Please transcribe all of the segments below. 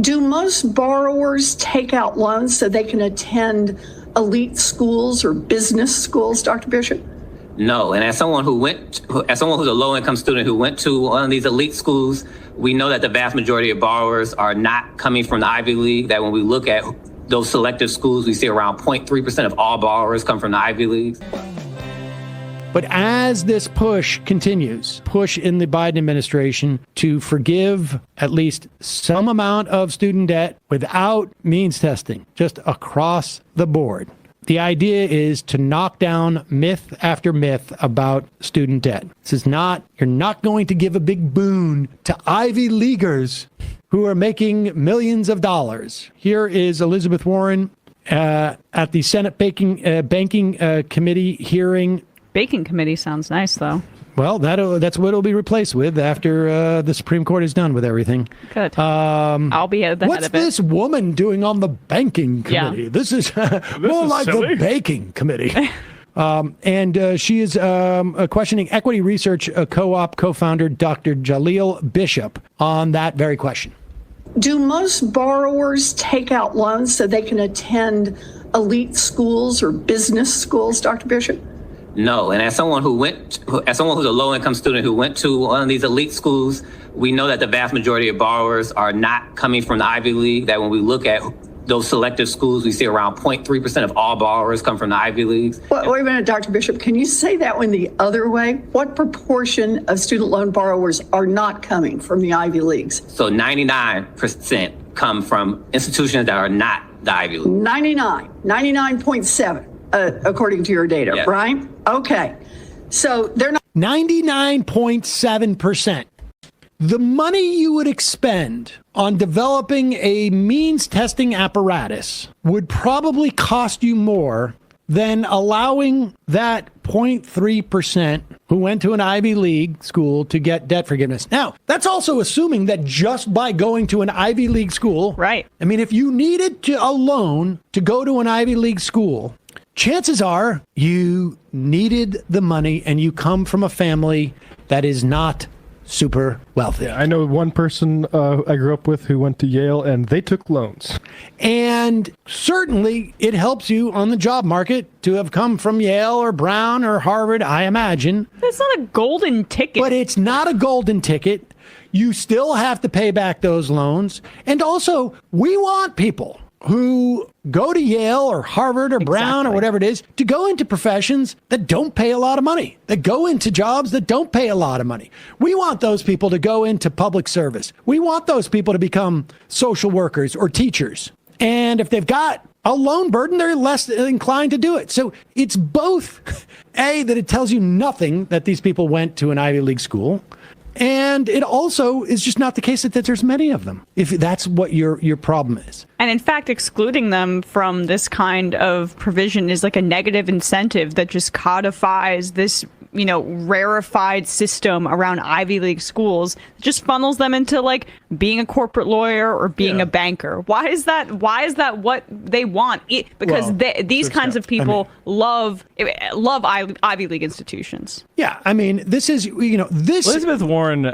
Do most borrowers take out loans so they can attend elite schools or business schools, Dr. Bishop? No, and as someone who's a low-income student who went to one of these elite schools, we know that the vast majority of borrowers are not coming from the Ivy League. That when we look at those selective schools, we see around 0.3% of all borrowers come from the Ivy Leagues. But as this push continues, push in the Biden administration to forgive at least some amount of student debt without means testing, just across the board. The idea is to knock down myth after myth about student debt. This is not, you're not going to give a big boon to Ivy Leaguers who are making millions of dollars. Here is Elizabeth Warren at the Senate Banking Committee hearing. Baking Committee sounds nice, though. Well, that's what it'll be replaced with after the Supreme Court is done with everything. Good. I'll be at the head of it. What's this woman doing on the Banking Committee? Yeah. This is more like silly. The Baking Committee. And she is questioning Equity Research Co-op co-founder Dr. Jaleel Bishop on that very question. Do most borrowers take out loans so they can attend elite schools or business schools, Dr. Bishop? No, and as someone who's a low-income student who went to one of these elite schools, we know that the vast majority of borrowers are not coming from the Ivy League. That when we look at those selective schools, we see around 0.3% of all borrowers come from the Ivy Leagues. Wait a minute, Dr. Bishop, can you say that one the other way? What proportion of student loan borrowers are not coming from the Ivy Leagues? So 99% come from institutions that are not the Ivy League. 99.7. According to your data, yes. Right? Okay. So they're not 99.7%. The money you would expend on developing a means testing apparatus would probably cost you more than allowing that 0.3% who went to an Ivy League school to get debt forgiveness. Now, that's also assuming that just by going to an Ivy League school, right? I mean, if you needed a loan to go to an Ivy League school, chances are you needed the money and you come from a family that is not super wealthy. Yeah, I know one person I grew up with who went to Yale and they took loans. And certainly it helps you on the job market to have come from Yale or Brown or Harvard, I imagine. It's not a golden ticket. But it's not a golden ticket. You still have to pay back those loans. And also, we want people who go to Yale or Harvard or Brown or whatever it is to go into professions that don't pay a lot of money, that go into jobs that don't pay a lot of money. We want those people to go into public service. We want those people to become social workers or teachers. And if they've got a loan burden, they're less inclined to do it. So it's both, A, that it tells you nothing that these people went to an Ivy League school, and it also is just not the case that there's many of them, if that's what your problem is. And in fact, excluding them from this kind of provision is like a negative incentive that just codifies this, rarefied system around Ivy League schools. It just funnels them into like being a corporate lawyer or being a banker. Why is that what they want? Because these kinds of people love Ivy League institutions. Yeah, I mean, this is, this... Elizabeth Warren,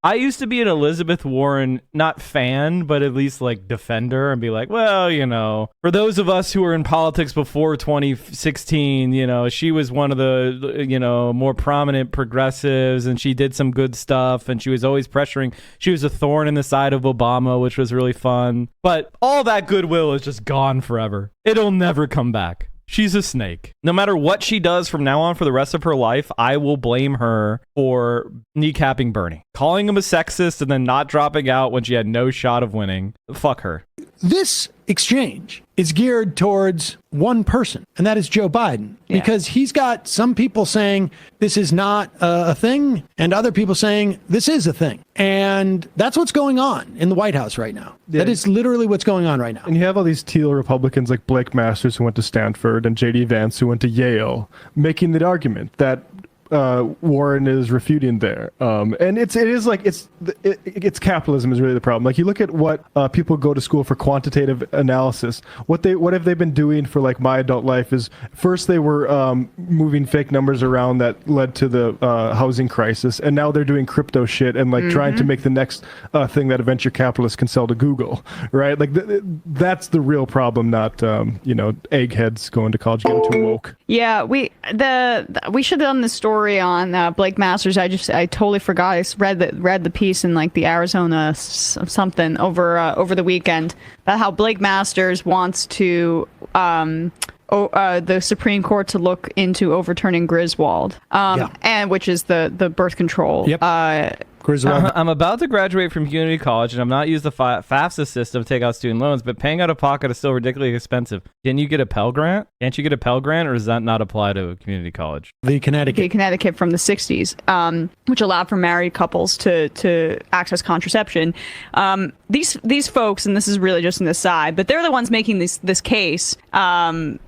I used to be an Elizabeth Warren, not fan, but at least like defender and be like, well, for those of us who were in politics before 2016, she was one of the, more prominent progressives and she did some good stuff and she was always pressuring. She was a thorn in the side of Obama, which was really fun. But all that goodwill is just gone forever. It'll never come back. She's a snake. No matter what she does from now on for the rest of her life, I will blame her for kneecapping Bernie. Calling him a sexist and then not dropping out when she had no shot of winning. Fuck her. This exchange is geared towards one person, and that is Joe Biden, because he's got some people saying this is not a thing and other people saying this is a thing. And that's what's going on in the White House right now. Yeah. That is literally what's going on right now. And you have all these teal Republicans like Blake Masters who went to Stanford and J.D. Vance who went to Yale making the argument that Warren is refuting there. And it is like it's capitalism is really the problem. Like you look at what people go to school for quantitative analysis. What have they been doing for like my adult life is first they were moving fake numbers around that led to the housing crisis, and now they're doing crypto shit and like trying to make the next thing that a venture capitalist can sell to Google, right? Like that's the real problem, not eggheads going to college getting too woke. Yeah, we should have done the story on Blake Masters. I totally forgot. I read the piece in like the Arizona something over the weekend about how Blake Masters wants to the Supreme Court to look into overturning Griswold, and which is the birth control. Yep. I'm about to graduate from community college, and I'm not using the FAFSA system to take out student loans, but paying out of pocket is still ridiculously expensive. Can you get a Pell Grant? Can't you get a Pell Grant, or does that not apply to community college? The Connecticut from the 60s, which allowed for married couples to access contraception. These folks, and this is really just an aside, but they're the ones making this case, and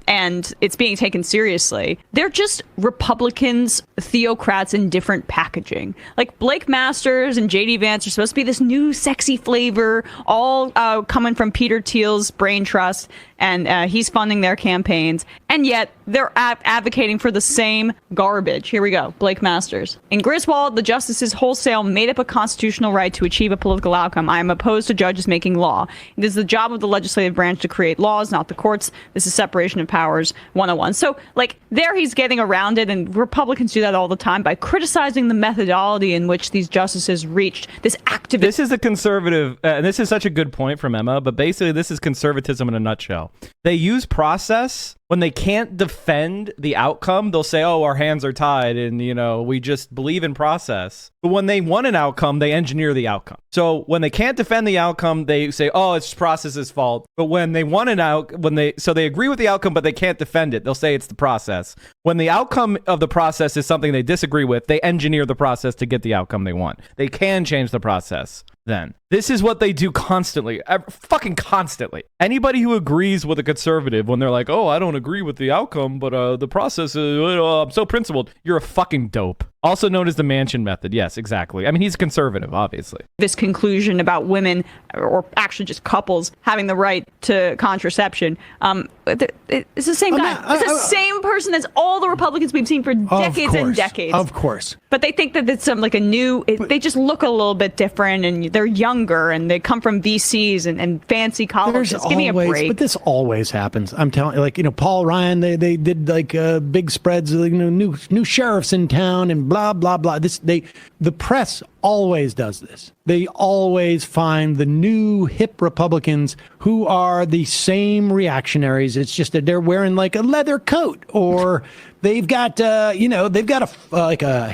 it's being taken seriously. They're just Republicans, theocrats in different packaging. Like Blake Masters and J.D. Vance are supposed to be this new sexy flavor, all coming from Peter Thiel's brain trust, and he's funding their campaigns. And yet they're advocating for the same garbage. Here we go. Blake Masters. In Griswold, the justices wholesale made up a constitutional right to achieve a political outcome. I am opposed to judges making law. It is the job of the legislative branch to create laws, not the courts. This is separation of powers 101. So, like, there he's getting around it, and Republicans do that all the time by criticizing the methodology in which these justices reached this activist. This is a conservative, and this is such a good point from Emma, but basically this is conservatism in a nutshell. They use process. When they can't defend the outcome, they'll say, oh, our hands are tied and, we just believe in process. But when they want an outcome, they engineer the outcome. So when they can't defend the outcome, they say, oh, it's process's fault. But when they want they agree with the outcome, but they can't defend it, they'll say it's the process. When the outcome of the process is something they disagree with, they engineer the process to get the outcome they want. They can change the process. Then this is what they do constantly, fucking constantly. Anybody who agrees with a conservative when they're like, oh, I don't agree with the outcome, but the process is, I'm so principled, you're a fucking dope. Also known as the Manchin method. Yes, exactly. I mean, he's a conservative, obviously. This conclusion about women, or actually just couples, having the right to contraception. It's the same guy. It's the same person as all the Republicans we've seen for decades and decades. Of course. But they think that it's like a new, they just look a little bit different, and they're younger, and they come from VCs and fancy colleges. Give me a break. But this always happens. I'm telling you, Paul Ryan, they did like big spreads, new sheriffs in town and blah, blah, blah. The press always does this. They always find the new hip Republicans who are the same reactionaries. It's just that they're wearing like a leather coat, or they've got a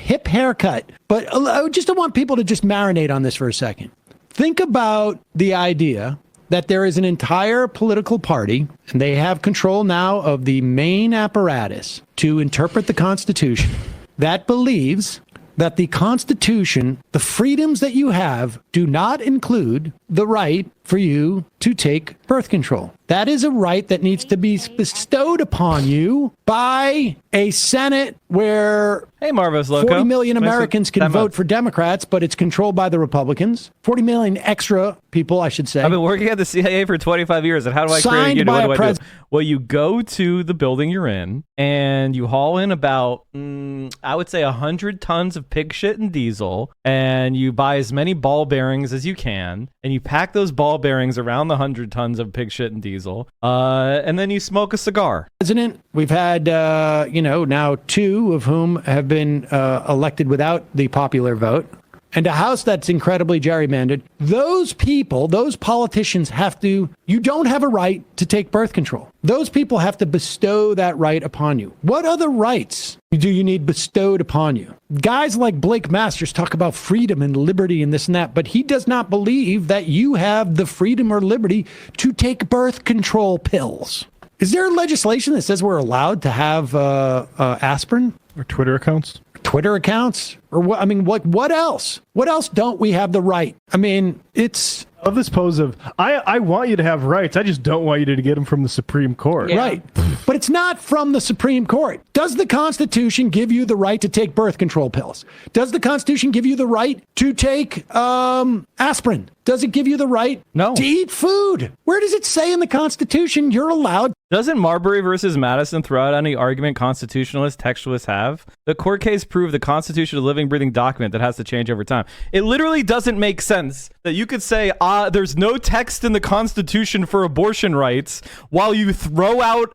hip haircut. But I just want people to just marinate on this for a second. Think about the idea that there is an entire political party, and they have control now of the main apparatus to interpret the Constitution, that believes that the Constitution, the freedoms that you have, do not include the right for you to take birth control. That is a right that needs to be bestowed upon you by a Senate where 40 million Americans can vote for Democrats, but it's controlled by the Republicans. 40 million extra people, I should say. I've been working at the CIA for 25 years, and how do I create a unit? What do I do? Well, you go to the building you're in, and you haul in about, I would say, 100 tons of pig shit and diesel, and you buy as many ball bearings as you can, and you pack those ball bearings around the 100 tons of pig shit and diesel, and then you smoke a cigar. President, we've had, now two of whom have been elected without the popular vote, and a House that's incredibly gerrymandered. Those people, those politicians you don't have a right to take birth control. Those people have to bestow that right upon you. What other rights do you need bestowed upon you? Guys like Blake Masters talk about freedom and liberty and this and that, but he does not believe that you have the freedom or liberty to take birth control pills. Is there legislation that says we're allowed to have aspirin? Or Twitter accounts? Twitter accounts? Or what? I mean, what else? What else don't we have the right? I mean, it's Of this pose of, I want you to have rights, I just don't want you to get them from the Supreme Court. Yeah. Right. But it's not from the Supreme Court. Does the Constitution give you the right to take birth control pills? Does the Constitution give you the right to take aspirin? Does it give you the right No. to eat food? Where does it say in the Constitution you're allowed? Doesn't Marbury versus Madison throw out any argument constitutionalists, textualists have? The court case proved the Constitution is a living, breathing document that has to change over time. It literally doesn't make sense that you could say, there's no text in the Constitution for abortion rights while you throw out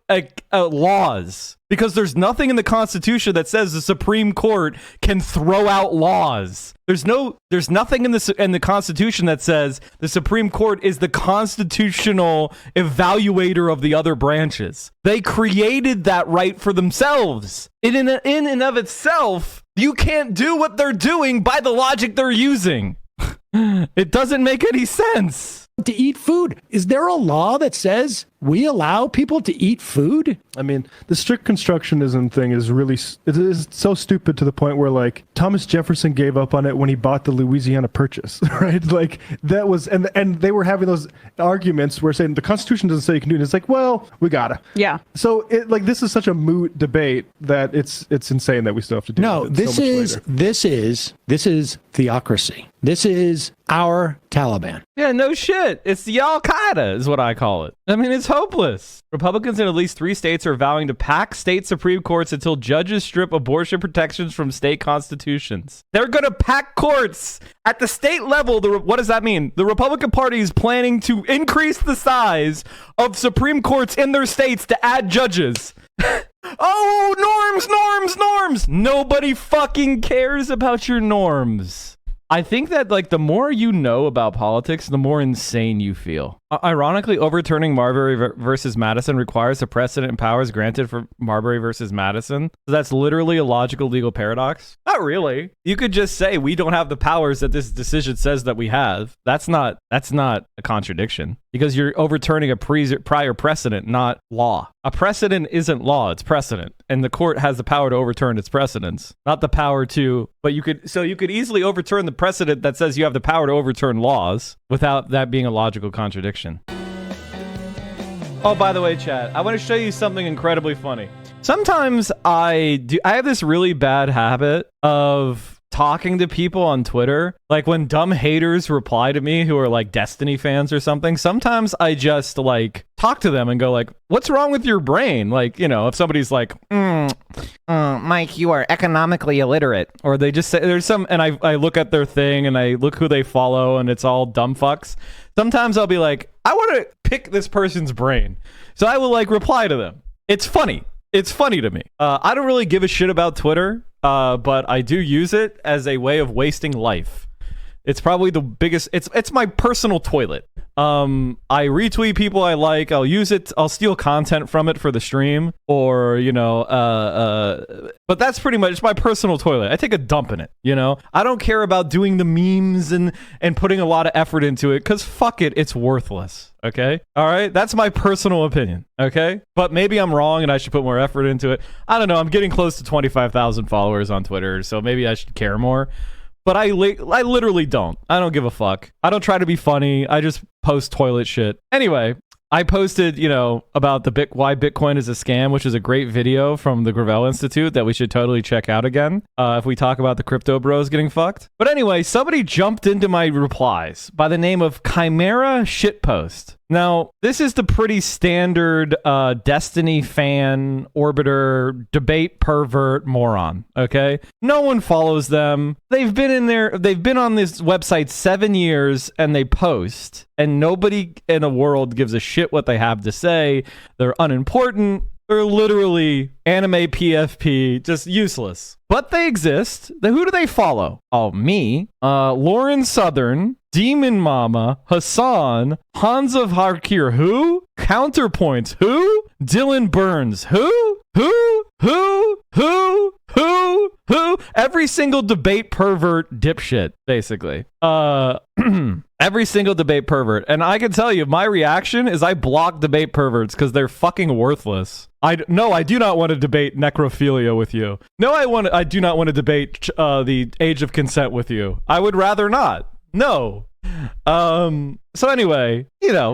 laws. Because there's nothing in the Constitution that says the Supreme Court can throw out laws. There's nothing in the Constitution that says the Supreme Court is the constitutional evaluator of the other branches. They created that right for themselves. In and of itself, you can't do what they're doing by the logic they're using. It doesn't make any sense. To eat food. Is there a law that says we allow people to eat food? I mean, the strict constructionism thing is really, it is so stupid to the point where, like, Thomas Jefferson gave up on it when he bought the Louisiana Purchase, right? Like, that was, and they were having those arguments where saying the Constitution doesn't say you can do it. It's like, well, we gotta. Yeah. So, this is such a moot debate that it's insane that we still have to do No, it so much later. this is theocracy. This is our Taliban. Yeah, no shit. It's the Al-Qaeda is what I call it. I mean, it's hopeless. Republicans in at least 3 states are vowing to pack state Supreme Courts until judges strip abortion protections from state constitutions. They're going to pack courts at the state level. What does that mean? The Republican Party is planning to increase the size of Supreme Courts in their states to add judges. Oh, norms. Nobody fucking cares about your norms. I think that, like, the more you know about politics, the more insane you feel. Ironically, overturning Marbury versus Madison requires the precedent and powers granted for Marbury versus Madison. So that's literally a logical legal paradox. Not really. You could just say we don't have the powers that this decision says that we have. That's not a contradiction, because you're overturning a prior precedent, not law. A precedent isn't law, it's precedent. And the court has the power to overturn its precedents, not the power to, but you could easily overturn the precedent that says you have the power to overturn laws without that being a logical contradiction. Oh, by the way, chat, I want to show you something incredibly funny. Sometimes I have this really bad habit of talking to people on Twitter. Like, when dumb haters reply to me who are like Destiny fans or something, sometimes I just like talk to them and go like, what's wrong with your brain? Like, you know, if somebody's like, Mike, you are economically illiterate, or they just say there's some, and I look at their thing and I look who they follow and it's all dumb fucks. Sometimes I'll be like, I want to pick this person's brain. So I will like reply to them. It's funny. It's funny to me. I don't really give a shit about Twitter, but I do use it as a way of wasting life. It's probably the biggest, it's my personal toilet. I retweet people I like. I'll use it. I'll steal content from it for the stream, or, you know, but that's pretty much my personal toilet. I take a dump in it, you know? I don't care about doing the memes and putting a lot of effort into it, because fuck it, it's worthless. Okay? All right? That's my personal opinion. Okay? But maybe I'm wrong and I should put more effort into it. I don't know. I'm getting close to 25,000 followers on Twitter, so maybe I should care more. But I literally don't. I don't give a fuck. I don't try to be funny. I just post toilet shit. Anyway, I posted, you know, about why Bitcoin is a scam, which is a great video from the Gravel Institute that we should totally check out again if we talk about the crypto bros getting fucked. But anyway, somebody jumped into my replies by the name of Chimera Shitpost. Now, this is the pretty standard Destiny fan, orbiter, debate pervert moron, okay? No one follows them. They've been on this website 7 years and they post, and nobody in the world gives a shit what they have to say. They're unimportant. They're literally anime PFP, just useless. But they exist. Who do they follow? Oh, me, Lauren Southern, Demon Mama, Hassan, Hans of Harkir, who? Counterpoints, who? Dylan Burns, who? Every single debate pervert dipshit, basically. Every single debate pervert. And I can tell you, my reaction is I block debate perverts because they're fucking worthless. I do not want to debate necrophilia with you. No, I do not want to debate the age of consent with you. I would rather not. No. So anyway,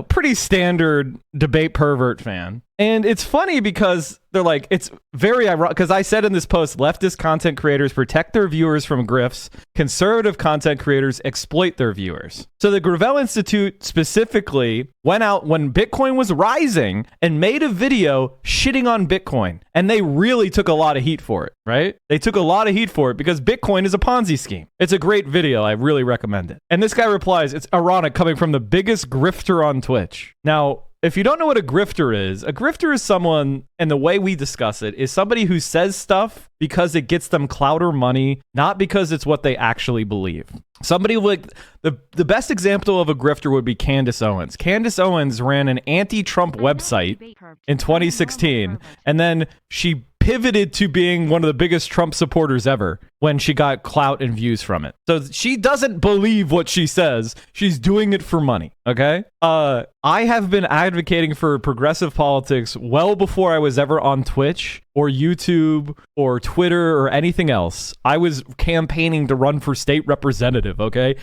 pretty standard debate pervert fan. And it's funny because they're like, it's very ironic because I said in this post, leftist content creators protect their viewers from grifts. Conservative content creators exploit their viewers. So the Gravel Institute specifically went out when Bitcoin was rising and made a video shitting on Bitcoin. And they really took a lot of heat for it, right? They took a lot of heat for it because Bitcoin is a Ponzi scheme. It's a great video. I really recommend it. And this guy replies, it's ironic coming from the biggest grifter on Twitch. Now, if you don't know what a grifter is someone, and the way we discuss it, is somebody who says stuff because it gets them clout or money, not because it's what they actually believe. Somebody like the best example of a grifter would be Candace Owens. Candace Owens ran an anti-Trump website in 2016, and then she pivoted to being one of the biggest Trump supporters ever when she got clout and views from it. So she doesn't believe what she says. She's doing it for money, okay? I have been advocating for progressive politics well before I was ever on Twitch or YouTube or Twitter or anything else. I was campaigning to run for state representative, okay?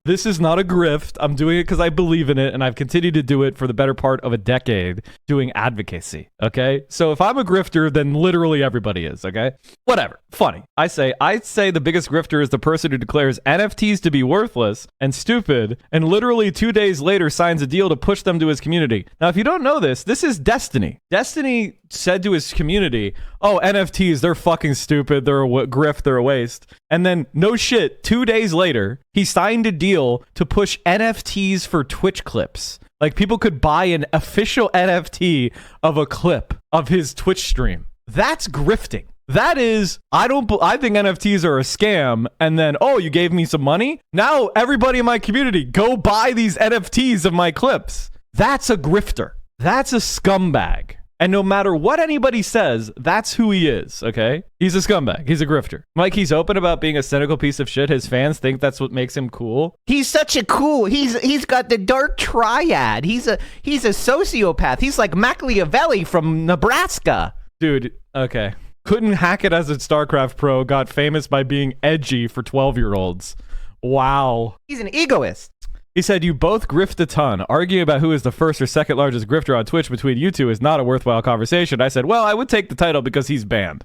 This is not a grift. I'm doing it because I believe in it, and I've continued to do it for the better part of a decade doing advocacy, okay? So if I'm a grifter, then literally everybody is, okay? Whatever. Funny. I'd say the biggest grifter is the person who declares NFTs to be worthless and stupid, and literally 2 days later signs a deal to push them to his community. Now, if you don't know this is Destiny. Destiny said to his community, oh, NFTs, they're fucking stupid. They're a grift. They're a waste. And then, no shit, 2 days later, he signed a deal to push NFTs for Twitch clips. Like, people could buy an official NFT of a clip of his Twitch stream. That's grifting. That is, I think NFTs are a scam. And then, oh, you gave me some money? Now everybody in my community, go buy these NFTs of my clips. That's a grifter. That's a scumbag. And no matter what anybody says, that's who he is, okay? He's a scumbag. He's a grifter. Like, he's open about being a cynical piece of shit. His fans think that's what makes him cool. He's such a cool. He's got the dark triad. He's a sociopath. He's like Machiavelli from Nebraska. Dude, okay. Couldn't hack it as a StarCraft pro, got famous by being edgy for 12-year-olds. Wow. He's an egoist. He said, you both grift a ton. Arguing about who is the first or second largest grifter on Twitch between you two is not a worthwhile conversation. I said, well, I would take the title because he's banned.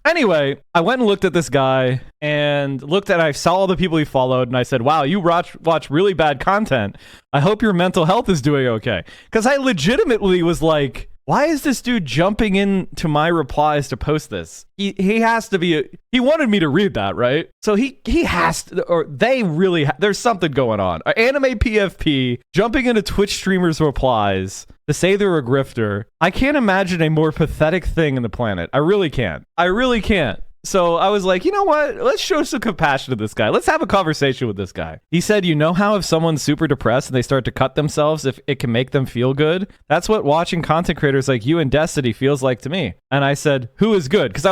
Anyway, I went and looked at this guy and I saw all the people he followed, and I said, wow, you watch really bad content. I hope your mental health is doing okay. Because I legitimately was like, why is this dude jumping into my replies to post this? He has to be he wanted me to read that, right? So he has to, or they really there's something going on. Anime PFP jumping into Twitch streamers' replies to say they're a grifter. I can't imagine a more pathetic thing in the planet. I really can't. So I was like, you know what? Let's show some compassion to this guy. Let's have a conversation with this guy. He said, you know how if someone's super depressed and they start to cut themselves, if it can make them feel good? That's what watching content creators like you and Destiny feels like to me. And I said, who is good? Because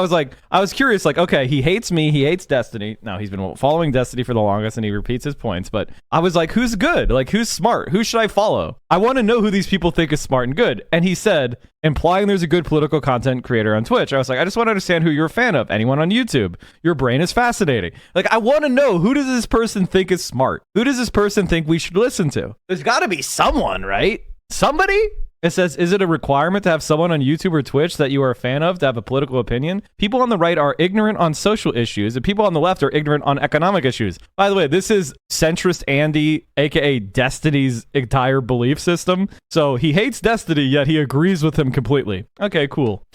I was curious, like, okay, he hates me. He hates Destiny. Now, he's been following Destiny for the longest and he repeats his points. But I was like, who's good? Like, who's smart? Who should I follow? I want to know who these people think is smart and good. And he said, implying there's a good political content creator on Twitch. I was like, I just want to understand who you're a fan of. Anyone on YouTube? Your brain is fascinating. Like, I want to know, who does this person think is smart? Who does this person think we should listen to? There's got to be someone, right? Somebody? It says, is it a requirement to have someone on YouTube or Twitch that you are a fan of to have a political opinion? People on the right are ignorant on social issues, and people on the left are ignorant on economic issues. By the way, this is centrist Andy, aka Destiny's entire belief system. So he hates Destiny, yet he agrees with him completely. Okay, cool.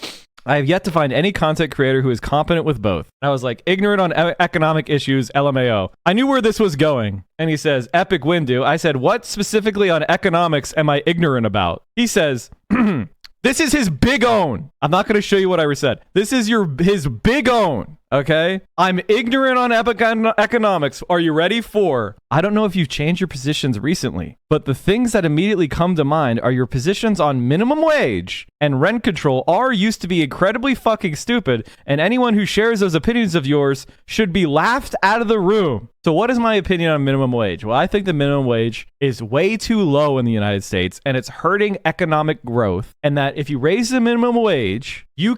I have yet to find any content creator who is competent with both. I was like, ignorant on economic issues, LMAO. I knew where this was going. And he says, epic Windu. I said, what specifically on economics am I ignorant about? He says, this is his big own. I'm not going to show you what I said. This is his big own. Okay? I'm ignorant on economics. Are you ready for? I don't know if you've changed your positions recently, but the things that immediately come to mind are your positions on minimum wage and rent control used to be incredibly fucking stupid, and anyone who shares those opinions of yours should be laughed out of the room. So what is my opinion on minimum wage? Well, I think the minimum wage is way too low in the United States, and it's hurting economic growth, and that if you raise the minimum wage, you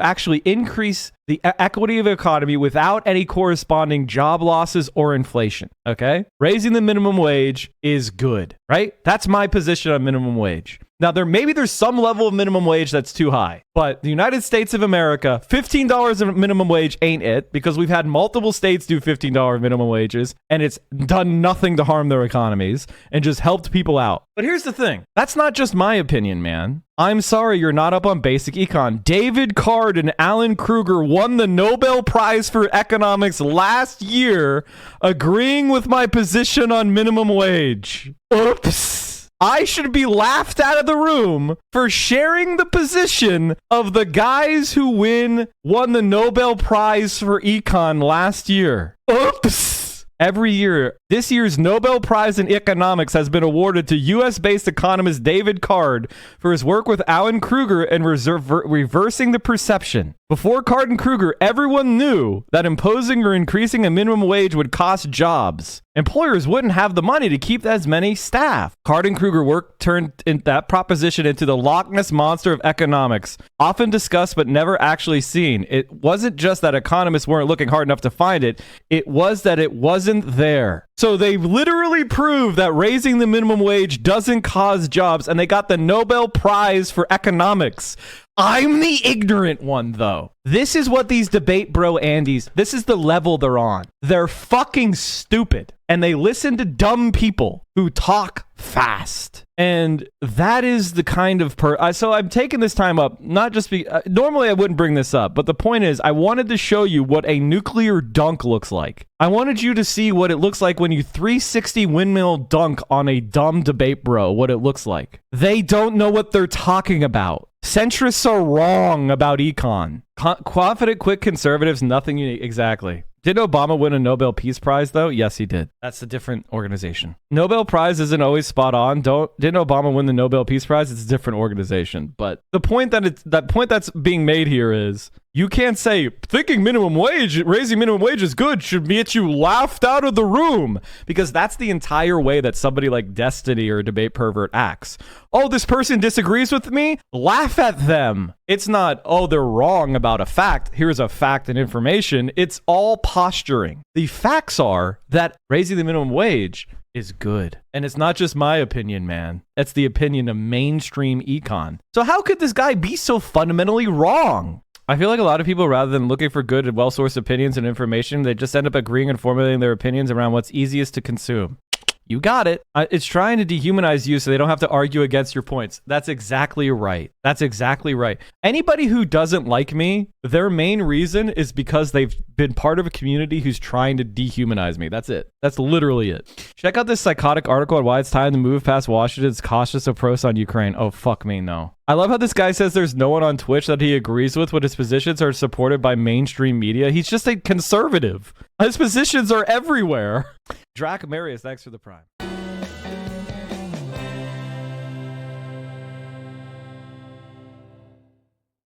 actually increase the equity of the economy without any corresponding job losses or inflation. Okay? Raising the minimum wage is good, right? That's my position on minimum wage. Now, there's some level of minimum wage that's too high, but the United States of America, $15 of minimum wage ain't it, because we've had multiple states do $15 minimum wages, and it's done nothing to harm their economies and just helped people out. But here's the thing. That's not just my opinion, man. I'm sorry you're not up on basic econ. David Card and Alan Kruger won the Nobel Prize for Economics last year, agreeing with my position on minimum wage. Oops. I should be laughed out of the room for sharing the position of the guys who won the Nobel Prize for Econ last year. Oops. Every year, this year's Nobel Prize in Economics has been awarded to U.S.-based economist David Card for his work with Alan Kruger and reversing the perception. Before Card and Kruger, everyone knew that imposing or increasing a minimum wage would cost jobs. Employers wouldn't have the money to keep as many staff. Card and Kruger work turned that proposition into the Loch Ness monster of economics, often discussed but never actually seen. It wasn't just that economists weren't looking hard enough to find it, it was that it wasn't there. So they literally proved that raising the minimum wage doesn't cause jobs, and they got the Nobel Prize for Economics. I'm the ignorant one, though. This is what these debate bro Andys, this is the level they're on. They're fucking stupid, and they listen to dumb people who talk fast. And that is the kind of so I'm taking this time up, not just normally I wouldn't bring this up, but the point is I wanted to show you what a nuclear dunk looks like. I wanted you to see what it looks like when you 360 windmill dunk on a dumb debate bro, what it looks like. They don't know what they're talking about. Centrists are wrong about econ. Confident, quick conservatives, nothing unique. Exactly. Did Obama win a Nobel Peace Prize, though? Yes, he did. That's a different organization. Nobel Prize isn't always spot on. Didn't Obama win the Nobel Peace Prize? It's a different organization. But the point that's being made here is you can't say raising minimum wage is good should get you laughed out of the room, because that's the entire way that somebody like Destiny or a debate pervert acts. Oh, this person disagrees with me? Laugh at them. It's not, oh, they're wrong about a fact. Here's a fact and information. It's all posturing. The facts are that raising the minimum wage is good. And it's not just my opinion, man. It's the opinion of mainstream econ. So how could this guy be so fundamentally wrong? I feel like a lot of people, rather than looking for good and well-sourced opinions and information, they just end up agreeing and formulating their opinions around what's easiest to consume. You got it. It's trying to dehumanize you so they don't have to argue against your points. That's exactly right. That's exactly right. Anybody who doesn't like me, their main reason is because they've been part of a community who's trying to dehumanize me. That's it. That's literally it. Check out this psychotic article on why it's time to move past Washington's cautious approach on Ukraine. Oh, fuck me, no. I love how this guy says there's no one on Twitch that he agrees with when his positions are supported by mainstream media. He's just a conservative. His positions are everywhere. Drac Marius, thanks for the prime.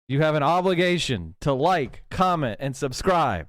You have an obligation to like, comment, and subscribe.